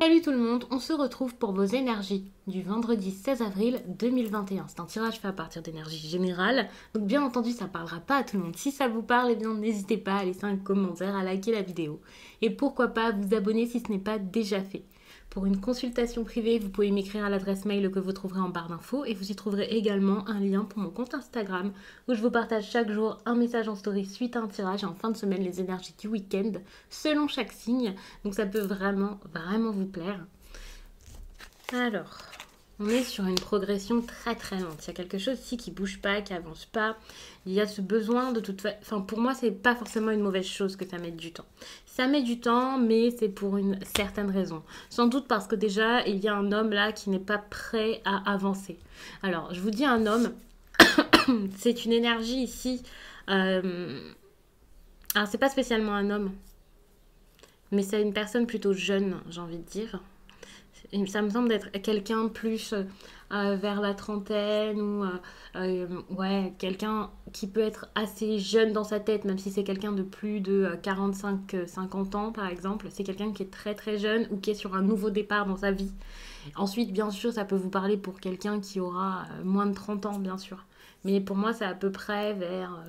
Salut tout le monde, on se retrouve pour vos énergies du vendredi 16 avril 2021. C'est un tirage fait à partir d'énergie générale, donc bien entendu ça parlera pas à tout le monde. Si ça vous parle, eh bien n'hésitez pas à laisser un commentaire, à liker la vidéo et pourquoi pas vous abonner si ce n'est pas déjà fait. Pour une consultation privée, vous pouvez m'écrire à l'adresse mail que vous trouverez en barre d'infos et vous y trouverez également un lien pour mon compte Instagram où je vous partage chaque jour un message en story suite à un tirage et en fin de semaine les énergies du week-end selon chaque signe. Donc ça peut vraiment vous plaire. Alors, on est sur une progression très lente. Il y a quelque chose ici qui bouge pas, qui avance pas. Il y a ce besoin de toute façon. Enfin, pour moi, c'est pas forcément une mauvaise chose que ça mette du temps. Ça met du temps, mais c'est pour une certaine raison. Sans doute parce que déjà, il y a un homme là qui n'est pas prêt à avancer. Alors, je vous dis un homme, c'est une énergie ici. Alors, c'est pas spécialement un homme, mais c'est une personne plutôt jeune, j'ai envie de dire. Ça me semble d'être quelqu'un plus vers la trentaine ou ouais, quelqu'un qui peut être assez jeune dans sa tête, même si c'est quelqu'un de plus de 45-50 ans par exemple. C'est quelqu'un qui est très jeune ou qui est sur un nouveau départ dans sa vie. Ensuite, bien sûr, ça peut vous parler pour quelqu'un qui aura moins de 30 ans, bien sûr. Mais pour moi, c'est à peu près vers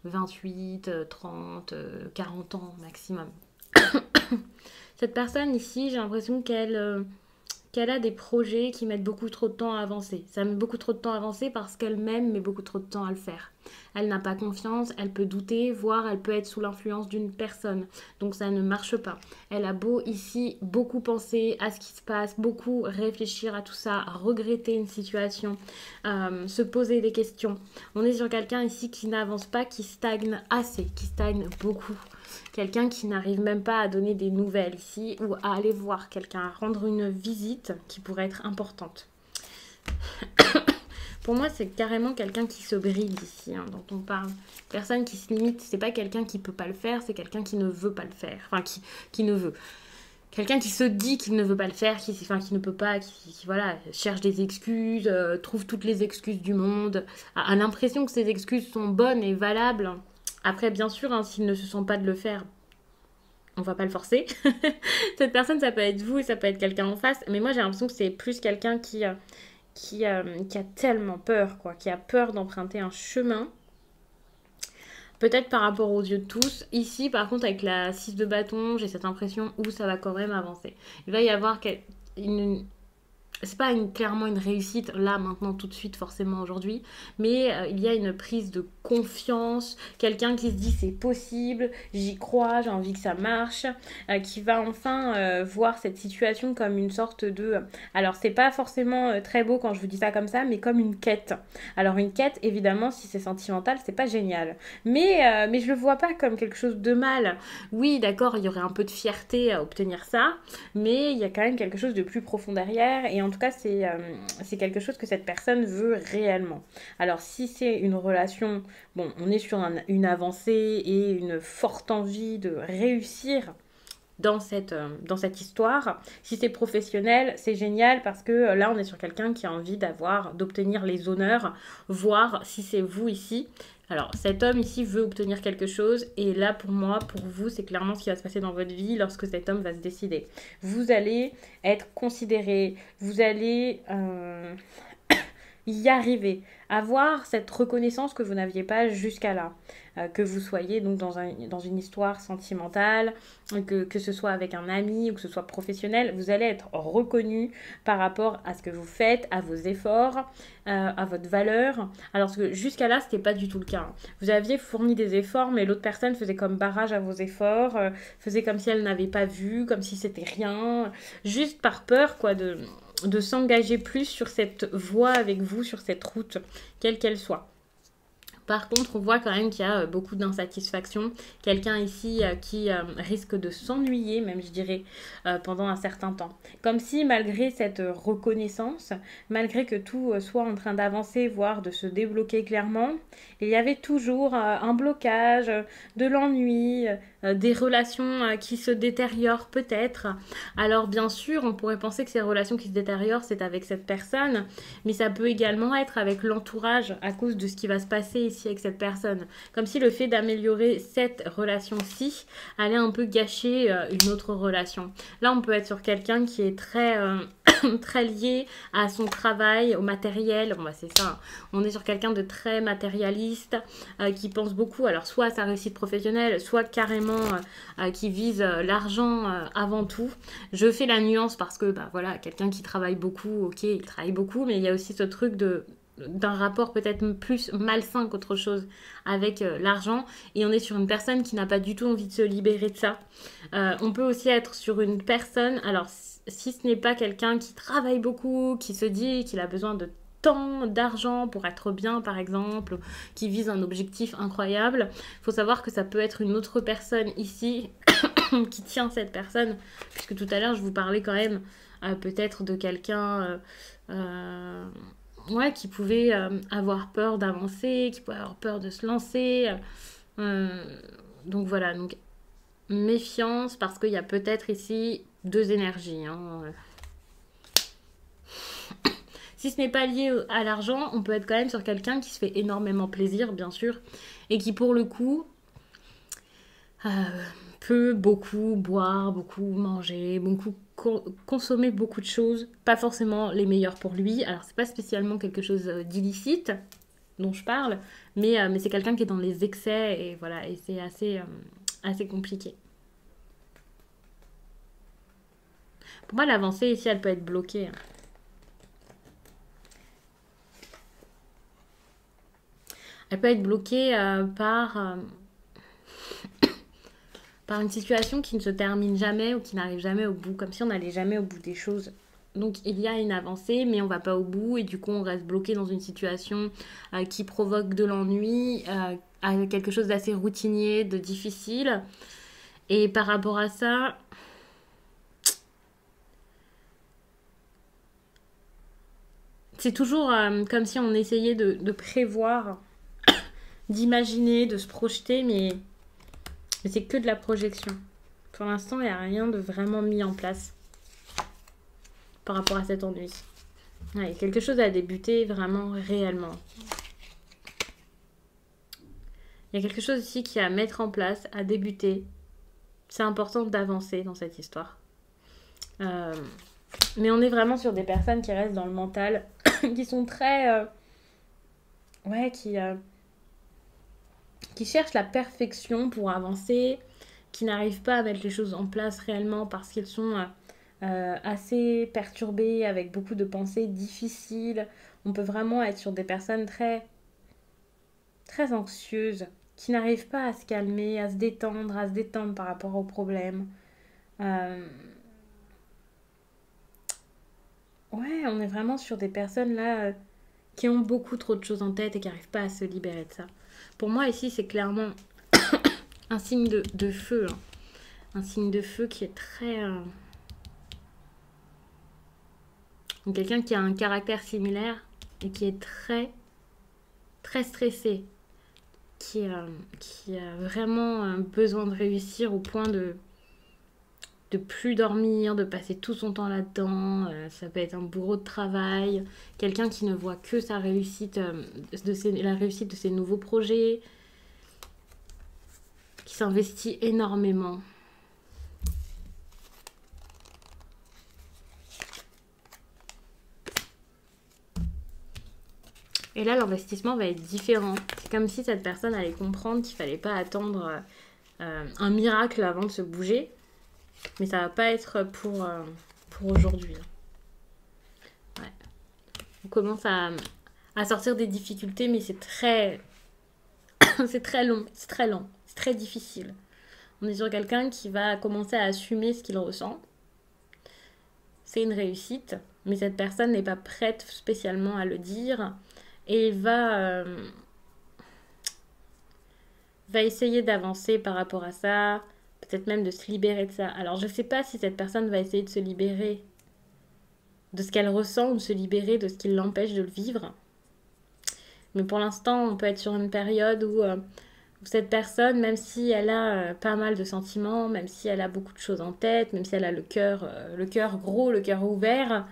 28, 30, 40 ans maximum. Cette personne ici, j'ai l'impression qu'elle a des projets qui mettent beaucoup trop de temps à avancer. Ça met beaucoup trop de temps à avancer parce qu'elle-même met beaucoup trop de temps à le faire. Elle n'a pas confiance, elle peut douter, voire elle peut être sous l'influence d'une personne. Donc ça ne marche pas. Elle a beau ici beaucoup penser à ce qui se passe, beaucoup réfléchir à tout ça, regretter une situation, se poser des questions. On est sur quelqu'un ici qui n'avance pas, qui stagne assez, qui stagne beaucoup. Quelqu'un qui n'arrive même pas à donner des nouvelles ici ou à aller voir quelqu'un, à rendre une visite qui pourrait être importante. Pour moi, c'est carrément quelqu'un qui se bride ici, hein, dont on parle. Personne qui se limite, c'est pas quelqu'un qui peut pas le faire, c'est quelqu'un qui ne veut pas le faire. Enfin, qui ne veut. Quelqu'un qui se dit qu'il ne veut pas le faire, qui ne peut pas, qui voilà, cherche des excuses, trouve toutes les excuses du monde, a l'impression que ces excuses sont bonnes et valables. Après, bien sûr, hein, s'il ne se sent pas de le faire, on va pas le forcer. Cette personne, ça peut être vous et ça peut être quelqu'un en face. Mais moi, j'ai l'impression que c'est plus quelqu'un qui a tellement peur, quoi, qui a peur d'emprunter un chemin. Peut-être par rapport aux yeux de tous. Ici, par contre, avec la 6 de bâton, j'ai cette impression où ça va quand même avancer. Il va y avoir c'est pas clairement une réussite là, maintenant, tout de suite, forcément aujourd'hui, mais il y a une prise de confiance, quelqu'un qui se dit c'est possible, j'y crois, j'ai envie que ça marche, qui va enfin voir cette situation comme une sorte de... Alors c'est pas forcément très beau quand je vous dis ça comme ça, mais comme une quête. Alors une quête, évidemment, si c'est sentimental, c'est pas génial, mais je le vois pas comme quelque chose de mal. Oui, d'accord, il y aurait un peu de fierté à obtenir ça, mais il y a quand même quelque chose de plus profond derrière, et en tout cas c'est quelque chose que cette personne veut réellement. Alors si c'est une relation, bon, on est sur une avancée et une forte envie de réussir dans cette histoire. Si c'est professionnel, c'est génial parce que là on est sur quelqu'un qui a envie d'obtenir les honneurs, voir si c'est vous ici. Alors, cet homme ici veut obtenir quelque chose et là, pour moi, pour vous, c'est clairement ce qui va se passer dans votre vie lorsque cet homme va se décider. Vous allez être considéré, vous allez y arriver, avoir cette reconnaissance que vous n'aviez pas jusqu'à là. Que vous soyez donc dans une histoire sentimentale, que ce soit avec un ami ou que ce soit professionnel, vous allez être reconnu par rapport à ce que vous faites, à vos efforts, à votre valeur. Alors que jusqu'à là, ce n'était pas du tout le cas. Vous aviez fourni des efforts, mais l'autre personne faisait comme barrage à vos efforts, faisait comme si elle n'avait pas vu, comme si c'était rien, juste par peur quoi de s'engager plus sur cette voie avec vous, sur cette route, quelle qu'elle soit. Par contre, on voit quand même qu'il y a beaucoup d'insatisfaction. Quelqu'un ici qui risque de s'ennuyer, même je dirais, pendant un certain temps. Comme si malgré cette reconnaissance, malgré que tout soit en train d'avancer, voire de se débloquer clairement, il y avait toujours un blocage, de l'ennui, des relations qui se détériorent peut-être. Alors bien sûr, on pourrait penser que ces relations qui se détériorent, c'est avec cette personne, mais ça peut également être avec l'entourage à cause de ce qui va se passer ici avec cette personne. Comme si le fait d'améliorer cette relation-ci allait un peu gâcher une autre relation. Là, on peut être sur quelqu'un qui est très, très lié à son travail, au matériel. Bon, bah, c'est ça. On est sur quelqu'un de très matérialiste, qui pense beaucoup, alors soit à sa réussite professionnelle, soit carrément qui vise l'argent avant tout. Je fais la nuance parce que, bah voilà, quelqu'un qui travaille beaucoup, ok, il travaille beaucoup, mais il y a aussi ce truc d'un rapport peut-être plus malsain qu'autre chose avec l'argent, et on est sur une personne qui n'a pas du tout envie de se libérer de ça. On peut aussi être sur une personne, alors si ce n'est pas quelqu'un qui travaille beaucoup, qui se dit qu'il a besoin de tant d'argent pour être bien par exemple, qui vise un objectif incroyable, il faut savoir que ça peut être une autre personne ici qui tient cette personne, puisque tout à l'heure je vous parlais quand même peut-être de quelqu'un ouais, qui pouvait avoir peur d'avancer, qui pouvait avoir peur de se lancer. Donc voilà, donc méfiance parce qu'il y a peut-être ici deux énergies. Hein. Si ce n'est pas lié à l'argent, on peut être quand même sur quelqu'un qui se fait énormément plaisir, bien sûr, et qui pour le coup peut beaucoup boire, beaucoup manger, beaucoup consommer beaucoup de choses, pas forcément les meilleures pour lui. Alors c'est pas spécialement quelque chose d'illicite dont je parle, mais c'est quelqu'un qui est dans les excès et voilà, et c'est assez compliqué. Pour moi, l'avancée ici, elle peut être bloquée. Elle peut être bloquée par une situation qui ne se termine jamais ou qui n'arrive jamais au bout, comme si on n'allait jamais au bout des choses. Donc il y a une avancée, mais on va pas au bout, et du coup on reste bloqué dans une situation qui provoque de l'ennui, avec quelque chose d'assez routinier, de difficile. Et par rapport à ça, c'est toujours comme si on essayait de prévoir, d'imaginer, de se projeter, mais c'est que de la projection. Pour l'instant, il n'y a rien de vraiment mis en place par rapport à cet ennui. Ouais, il y a quelque chose à débuter vraiment, réellement. Il y a quelque chose ici qui est à mettre en place, à débuter. C'est important d'avancer dans cette histoire. Mais on est vraiment sur des personnes qui restent dans le mental, qui sont très... ouais, qui cherchent la perfection pour avancer, qui n'arrivent pas à mettre les choses en place réellement parce qu'ils sont assez perturbés, avec beaucoup de pensées difficiles. On peut vraiment être sur des personnes très, très anxieuses, qui n'arrivent pas à se calmer, à se détendre par rapport aux problèmes. Ouais, on est vraiment sur des personnes là qui ont beaucoup trop de choses en tête et qui n'arrivent pas à se libérer de ça. Pour moi, ici, c'est clairement un signe de feu. Hein. Un signe de feu qui est très... Donc, quelqu'un qui a un caractère similaire et qui est très, très stressé. Qui a vraiment besoin de réussir au point de plus dormir, de passer tout son temps là-dedans. Ça peut être un bourreau de travail, quelqu'un qui ne voit que sa réussite, la réussite de ses nouveaux projets, qui s'investit énormément. Et là, l'investissement va être différent. C'est comme si cette personne allait comprendre qu'il ne fallait pas attendre un miracle avant de se bouger. Mais ça va pas être pour aujourd'hui. Ouais. On commence à sortir des difficultés, mais c'est très... c'est très long, c'est très lent, c'est très difficile. On est sur quelqu'un qui va commencer à assumer ce qu'il ressent. C'est une réussite, mais cette personne n'est pas prête spécialement à le dire. Et il va essayer d'avancer par rapport à ça, peut-être même de se libérer de ça. Alors je ne sais pas si cette personne va essayer de se libérer de ce qu'elle ressent ou de se libérer de ce qui l'empêche de le vivre. Mais pour l'instant, on peut être sur une période où cette personne, même si elle a pas mal de sentiments, même si elle a beaucoup de choses en tête, même si elle a le cœur gros, le cœur ouvert,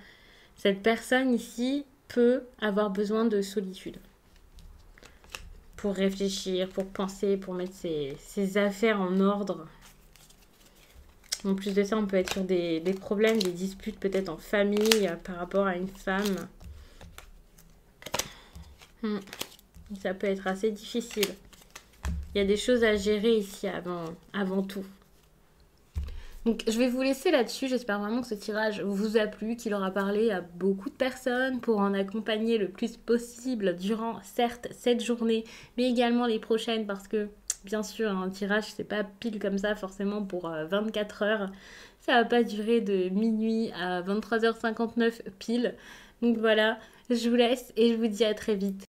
cette personne ici peut avoir besoin de solitude pour réfléchir, pour penser, pour mettre ses affaires en ordre. En plus de ça, on peut être sur des problèmes, des disputes peut-être en famille par rapport à une femme. Ça peut être assez difficile. Il y a des choses à gérer ici avant tout. Donc je vais vous laisser là-dessus. J'espère vraiment que ce tirage vous a plu, qu'il aura parlé à beaucoup de personnes pour en accompagner le plus possible durant, certes, cette journée, mais également les prochaines parce que, bien sûr, un tirage, c'est pas pile comme ça forcément pour 24 heures. Ça va pas durer de minuit à 23h59 pile. Donc voilà, je vous laisse et je vous dis à très vite.